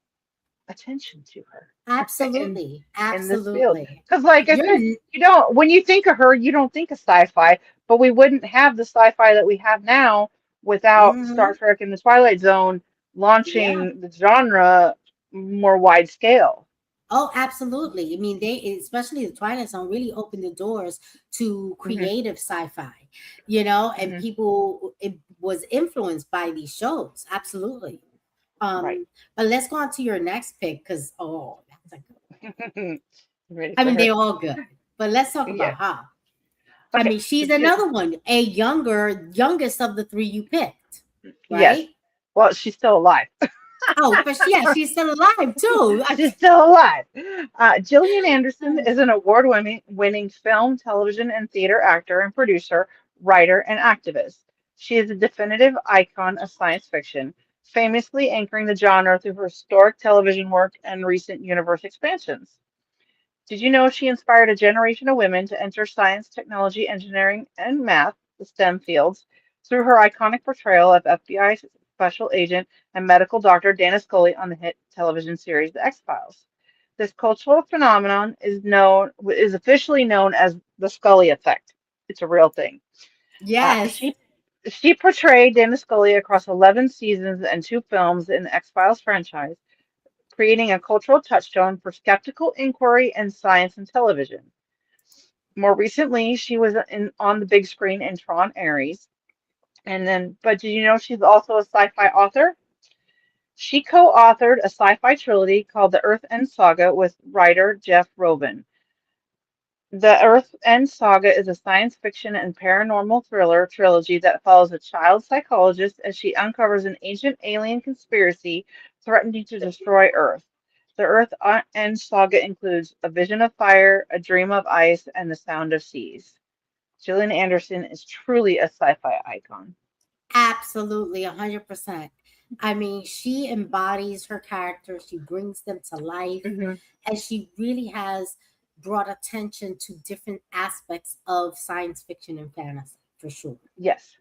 attention to her in Absolutely. in this field, Absolutely. because like I You're said, you don't when you think of her, you don't think of sci-fi, but we wouldn't have the sci-fi that we have now without Star mhm. Trek and the Twilight Zone Yeah. launching the genre more wide scale. Oh, absolutely. I mean, they, especially the Twilight Zone, really opened the doors to Hmm. creative sci-fi, you know, and Hmm. people it was influenced by these shows. Absolutely. Right. But let's go on to your next pick because that's a good. You ready I for mean, they're her? all good, but let's talk Yeah. about her. I Okay. mean, she's J- another one, a youngest of the three you picked, yes. right? Well, she's still alive. Oh, but yeah, she's still alive too. She's still alive. Gillian Anderson is an award-winning film, television, and theater actor and producer, writer, and activist. She is a definitive icon of science fiction, famously anchoring the genre through her historic television work and recent universe expansions. Did you know she inspired a generation of women to enter science, technology, engineering, and math, the STEM fields, through her iconic portrayal of FBI special agent and medical doctor Dana Scully on the hit television series The X-Files? This cultural phenomenon is officially known as the Scully effect. It's a real thing. Uh, Yes. she she portrayed Dana Scully across 11 seasons and two films in the X-Files franchise, creating a cultural touchstone for skeptical inquiry in science and television. More recently, she was on the big screen in Tron Ares. But did you know she's also a sci-fi author? She co-authored a sci-fi trilogy called The Earth End Saga with writer Jeff Robin. The Earth End Saga is a science fiction and paranormal thriller trilogy that follows a child psychologist as she uncovers an ancient alien conspiracy threatening to destroy Earth. The Earth End Saga includes A Vision of Fire, A Dream of Ice, and The Sound of Seas. Gillian Anderson is truly a sci-fi icon. Absolutely, 100%. I mean, she embodies her characters, she brings them to life, Hmm. and she really has brought attention to different aspects of science fiction and fantasy, for sure. Yes.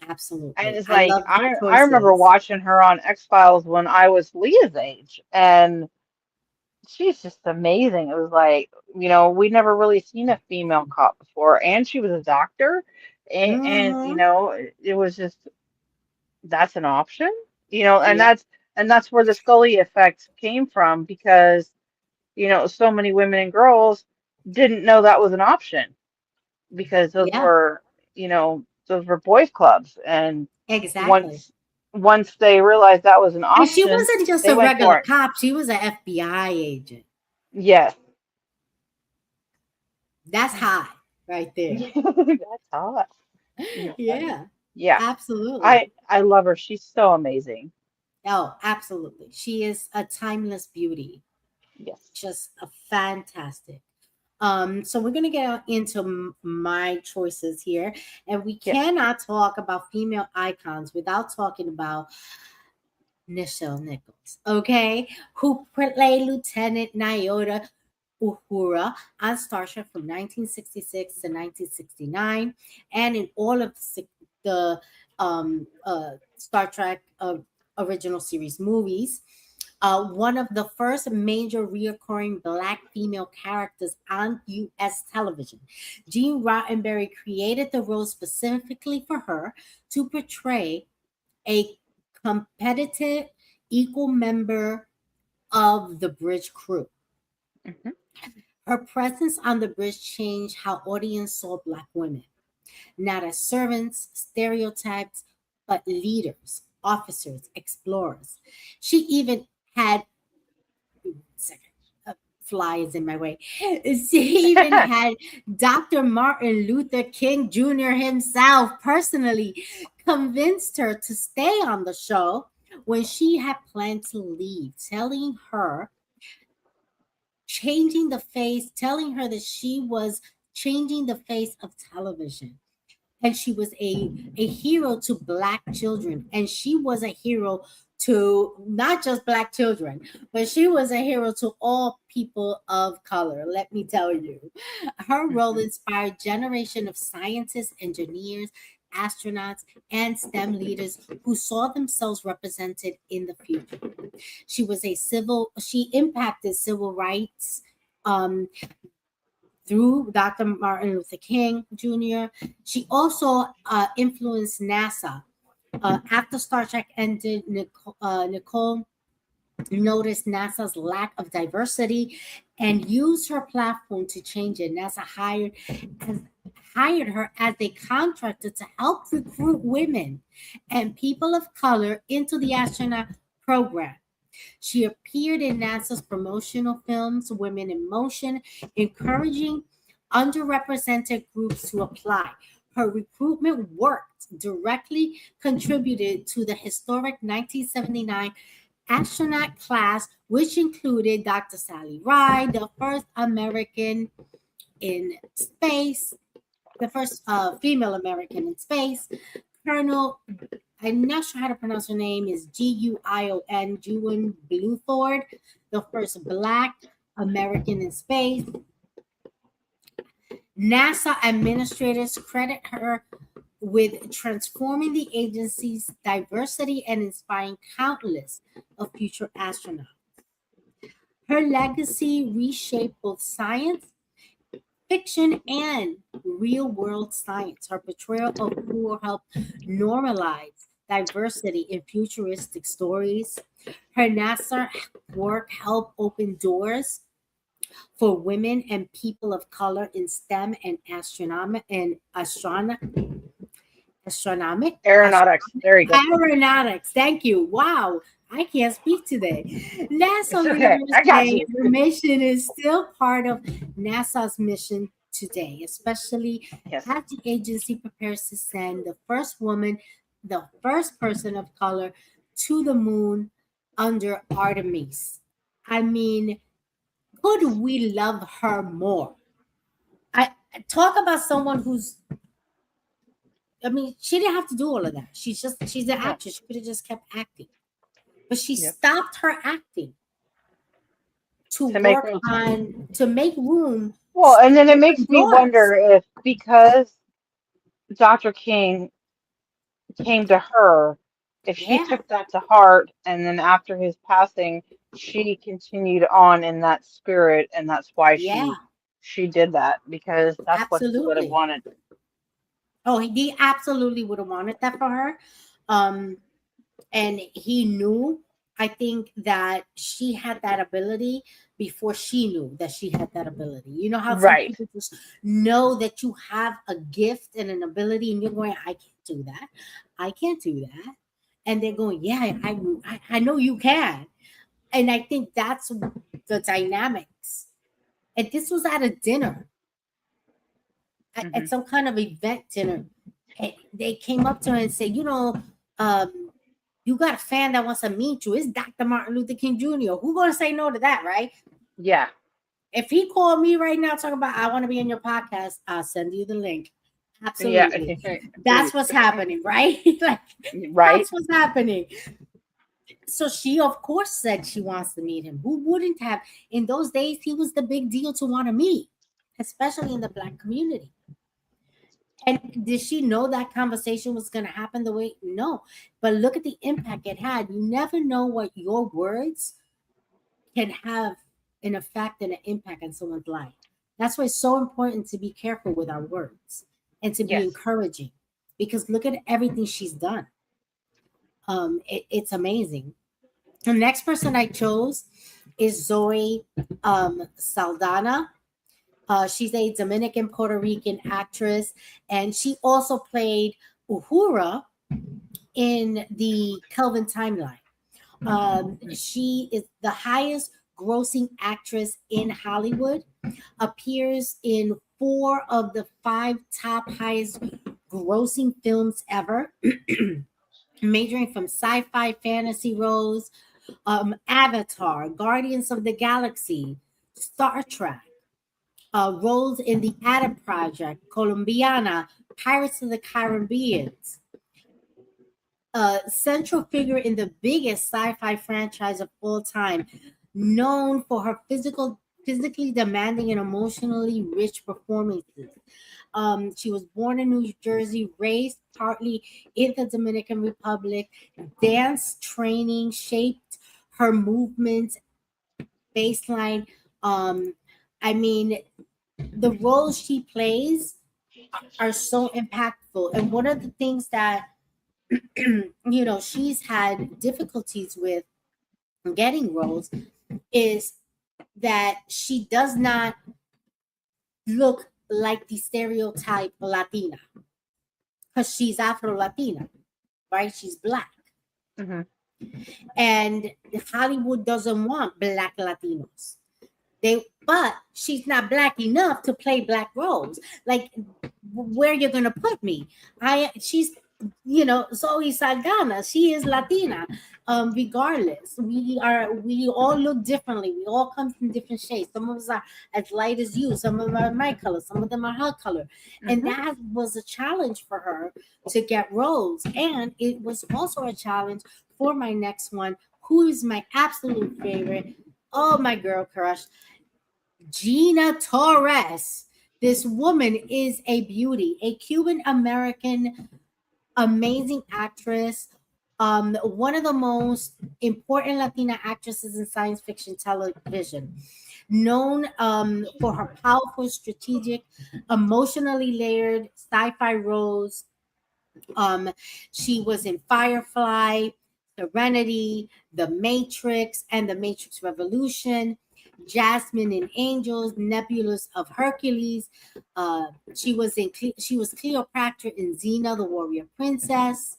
And Absolutely. it's I like love your I remember choices. watching her on X-Files when I was Leah's age, and she's just amazing. It was like, we'd never really seen a female cop before, and she was a doctor, and Hmm. it was just that's an option, and Yeah. that's where the Scully effect came from because so many women and girls didn't know that was an option because Yeah. those were boys clubs, and Exactly. once they realized that was an And she option, wasn't just they a went regular for it. cop, she was an FBI agent. Yes. That's high right there. That's hot. You're funny. Yeah. Yeah. Absolutely. I love her. She's so amazing. Oh, absolutely. She is a timeless beauty. Yes. Just a fantastic. So we're gonna get into my choices here, and we Yes. cannot talk about female icons without talking about Nichelle Nichols, okay? Who played Lieutenant Nyota Uhura on Star Trek from 1966 to 1969, and in all of the Star Trek original series movies. One of the first major reoccurring Black female characters on U.S. television. Gene Roddenberry created the role specifically for her to portray a competitive, equal member of the bridge crew. Hmm. Her presence on the bridge changed how audience saw Black women, not as servants, stereotypes, but leaders, officers, explorers. She even had second fly is in my way. She even had Dr. Martin Luther King Jr. himself personally convinced her to stay on the show when she had planned to leave, telling her that she was changing the face of television, and she was a hero to Black children, and she was a hero to not just Black children, but she was a hero to all people of color. Let me tell you, her role Hmm. inspired generation of scientists, engineers, astronauts, and STEM leaders who saw themselves represented in the future. She impacted civil rights um, through Dr. Martin Luther King Jr. She also influenced NASA. After Star Trek ended, Nicole noticed NASA's lack of diversity and used her platform to change it. As, hired her as a contractor to help recruit women and people of color into the astronaut program. She appeared in NASA's promotional films, Women in Motion, encouraging underrepresented groups to apply. Her recruitment worked directly contributed to the historic 1979 astronaut class, which included Dr. Sally Ride, the first American in space, the first female American in space, Colonel, I'm not sure how to pronounce her name, is Guion Bluford, the first Black American in space. NASA administrators credit her with transforming the agency's diversity and inspiring countless of future astronauts. Her legacy reshaped both science fiction and real world science. Her portrayal of poor helped normalize diversity in futuristic stories. Her NASA work helped open doors for women and people of color in STEM and astronomic Aeronautics. There you go. aeronautics. Thank you. Wow, I can't speak today. It's NASA okay. leaders I got say you. her mission is still part of NASA's mission today, especially Yes. as the agency prepares to send the first person of color to the moon under Artemis. I mean, could we love her more? I talk about someone who's I mean, she didn't have to do all of that. She's an No. actress. She could have just kept acting. But she Yep. stopped her acting to To make work room. on to make room Well, and then to it open makes me doors. wonder if because Dr. King came to her, if she Yeah, took that to heart, and then after his passing, she continued on in that spirit, and that's why yeah, she did that because that's what he would have absolutely. wanted. Oh, he absolutely would have wanted that for her. Um, and he knew, I think, that she had that ability before she knew that she had that ability. You know how some Right. people just know that you have a gift and an ability, and you're going, I can't do that. I can't do that. And they're going, yeah, I know you can. And I think that's the dynamics. And this was at a dinner, Hmm. at some kind of event dinner. And they came up to her and said, um, you got a fan that wants to meet you. It's Dr. Martin Luther King Jr. Who gonna say no to that, right? Yeah. If he called me right now talking about I want to be in your podcast, I'll send you the link. Yeah. Absolutely. That's Please. what's happening, right? Like Right. that's what's happening. So she, of course, said she wants to meet him. Who wouldn't have? In those days, he was the big deal to want to meet, especially in the Black community. And did she know that conversation was going to happen the way? No. But look at the impact it had. You never know what your words can have an effect and an impact on someone's life. That's why it's so important to be careful with our words and to be Yes. encouraging, because look at everything she's done. It's amazing. The next person I chose is Zoe Saldana. She's a Dominican Puerto Rican actress, and she also played Uhura in the Kelvin timeline. She is the highest grossing actress in Hollywood, appears in four of the five top highest grossing films ever, majoring from sci-fi fantasy roles, Avatar, Guardians of the Galaxy, Star Trek, roles in the Adam Project, Colombiana, Pirates of the Caribbean, a central figure in the biggest sci-fi franchise of all time, known for her physically demanding and emotionally rich performances. She was born in New Jersey, raised partly in the Dominican Republic. Dance training shaped her movements, baseline. Um, I mean, the roles she plays are so impactful. And one of the things that she's had difficulties with getting roles is that she does not look like the stereotype Latina, because she's Afro Latina, right? She's Black. Hmm. And Hollywood doesn't want Black Latinos. But she's not Black enough to play Black roles. Like, where you're gonna put me? She's Zoe Saldana. She is Latina. Regardless, we all look differently. We all come from different shades. Some of us are as light as you. Some of them are my color. Some of them are her color. And Hmm. that was a challenge for her to get roles. And it was also a challenge for my next one, who is my absolute favorite. Oh, my girl crush, Gina Torres. This woman is a beauty, a Cuban American amazing actress, one of the most important Latina actresses in science fiction television, known for her powerful, strategic, emotionally layered sci-fi roles. Um, she was in Firefly, Serenity, The Matrix, and The Matrix Revolution. Jasmine in Angels, Nebulas of Hercules. She was Cleopatra in Xena, the Warrior Princess.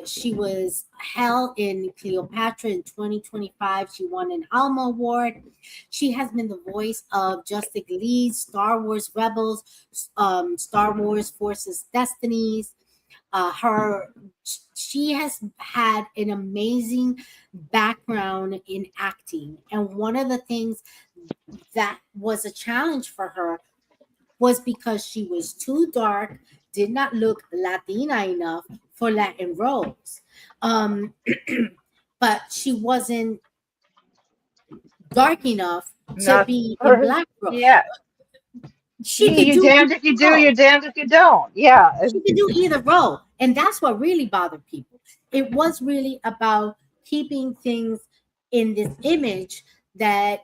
She was Hell in Cleopatra in 2025. She won an Alma Award. She has been the voice of Justice League, Star Wars Rebels, Star Wars Forces Destinies. Her She has had an amazing background in acting, and one of the things that was a challenge for her was because she was too dark, did not look Latina enough for Latin roles. Um, but she wasn't dark enough to Not be in for, Black roles. yeah. She You could you do damned either if you do, role. you're damned if you don't. Yeah. She could do either role. And that's what really bothered people. It was really about keeping things in this image that,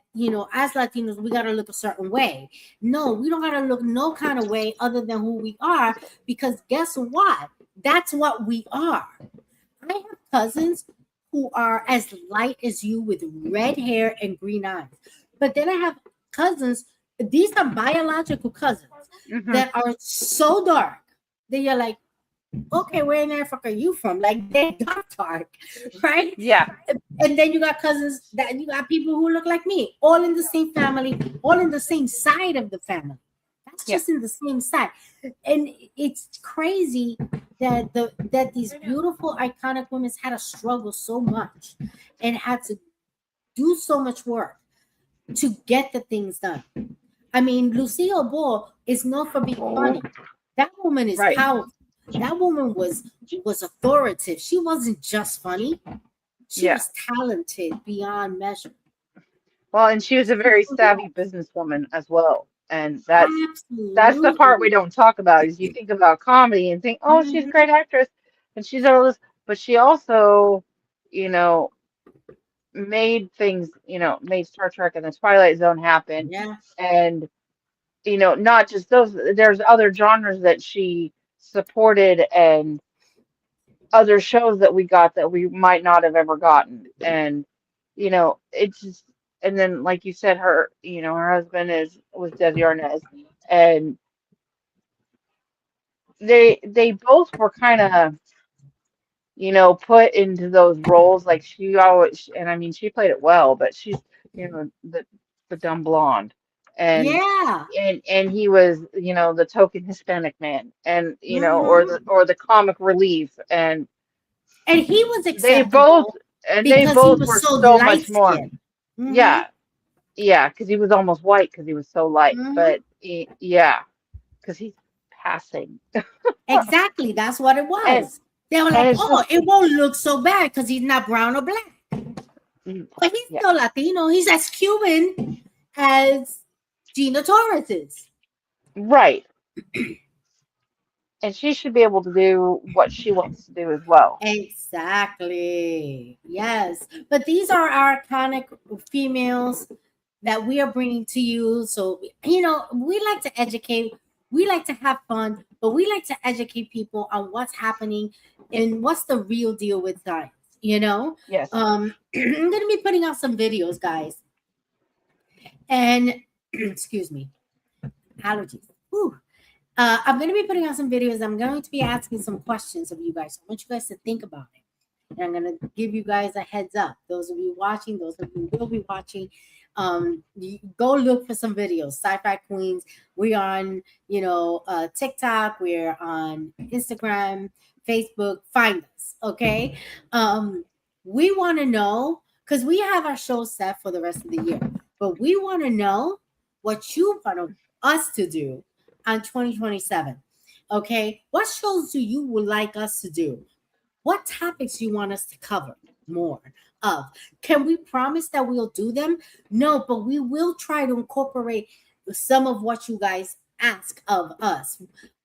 as Latinos, we got to look a certain way. No, we don't got to look no kind of way other than who we are, because guess what? That's what we are. I have cousins who are as light as you with red hair and green eyes. But then I have cousins, these are biological cousins, Hmm. that are so dark that you're like, okay, where in Africa are you from? Like, they're dark, right? Yeah. And then you got cousins, that you got people who look like me, all in the same family, all in the same side of the family. That's Yeah. just in the same side. And it's crazy that these beautiful, iconic women had to struggle so much and had to do so much work to get the things done. I mean, Lucille Ball is known for being funny. That woman is Right. powerful. That woman was authoritative. She wasn't just funny. She Yeah. was talented beyond measure. Well, and she was a very savvy businesswoman as well. And that's the part we Absolutely. don't talk about is you think about comedy and think, oh, she's a Mhm. great actress and she's all this, but she also, you know, made things, made Star Trek and the Twilight Zone happen. Yeah. And, not just those, there's other genres that she supported and other shows that we got that we might not have ever gotten. And, it's just, and then like you said, her husband was Desi Arnaz, and they both were kind of, put into those roles. Like she always, and I mean, she played it well, but she's, the dumb blonde, and Yeah. and he was, the token Hispanic man, and Hmm. or the comic relief, and And he was they both acceptable they because he both was were so so light much more. skinned. Hmm. Yeah, yeah, because he was almost white because he was so light, Hmm. but yeah, because he's passing, Exactly. That's what it and was. They were and like, it's oh, just, it won't look so bad because he's not brown or black. But he's yeah, still Latino. He's as Cuban as Gina Torres is. right. And she should be able to do what she wants to do as well. Exactly. Yes. But these are our iconic females that we are bringing to you. So, we like to educate, we like to have fun, but we like to educate people on what's happening and what's the real deal with science. You know, Yes. I'm going to be putting out some videos, guys. And excuse me, allergies. Whew. I'm going to be putting out some videos. I'm going to be asking some questions of you guys. I want you guys to think about it. And I'm going to give you guys a heads up. Those of you watching, those of you who will be watching, go look for some videos. Sci-Fi Queens. We're on, TikTok. We're on Instagram, Facebook. Find us, okay? Um, we want to know because we have our show set for the rest of the year, but we want to know what you want us to do on 2027. Okay, what shows do you would like us to do? What topics you want us to cover more of? Can we promise that we'll do them? No, but we will try to incorporate some of what you guys ask of us.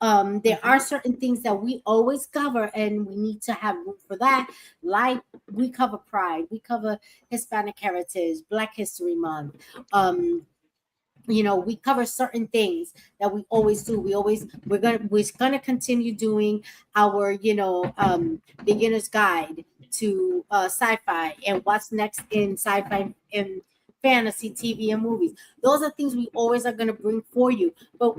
There Hmm. are certain things that we always cover, and we need to have room for that. Like we cover Pride, we cover Hispanic Heritage, Black History Month. We cover certain things that we always do. We're gonna continue doing our beginner's guide to sci-fi and what's next in sci-fi and fantasy TV and movies. Those are things we always are going to bring for you. But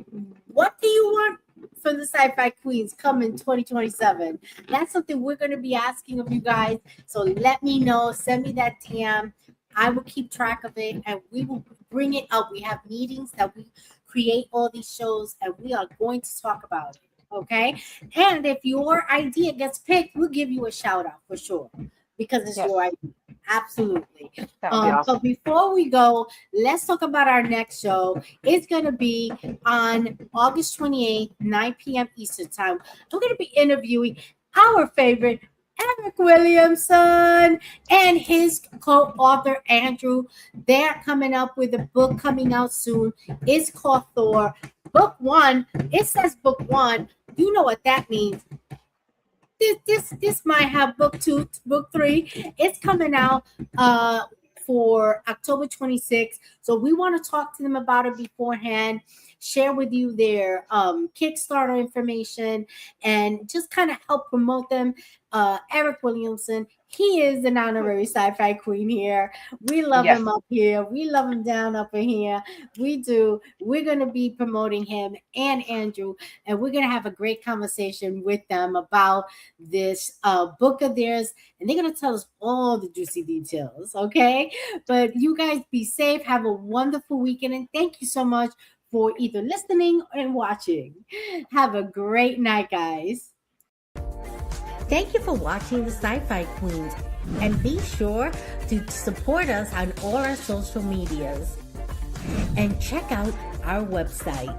what do you want for the sci-fi queens coming 2027? That's something we're going to be asking of you guys. So let me know, send me that DM. I will keep track of it and we will bring it up. We have meetings that we create all these shows and we are going to talk about it. Okay. And if your idea gets picked, we'll give you a shout out for sure because it's Yes. your idea. Absolutely. That would be But awesome. before we go, let's talk about our next show. It's going to be on August 28th, 9 p.m. Eastern Time. I'm going to be interviewing our favorite Eric Williamson and his co-author Andrew. They're coming up with a book coming out soon. It's called Thor. Book one. It says book one. You know what that means. This might have book two, book three. It's coming out for October 26th. So we want to talk to them about it beforehand, share with you their Kickstarter information, and just kind of help promote them. Eric Williamson, he is an honorary sci-fi queen here. We love Yes. him up here. We love him down up in here. We do. We're going to be promoting him and Andrew, and we're going to have a great conversation with them about this book of theirs, and they're going to tell us all the juicy details. Okay. But you guys be safe. Have a wonderful weekend. And thank you so much for either listening and watching. Have a great night, guys. Thank you for watching the Sci-Fi Queens. And be sure to support us on all our social medias. And check out our website,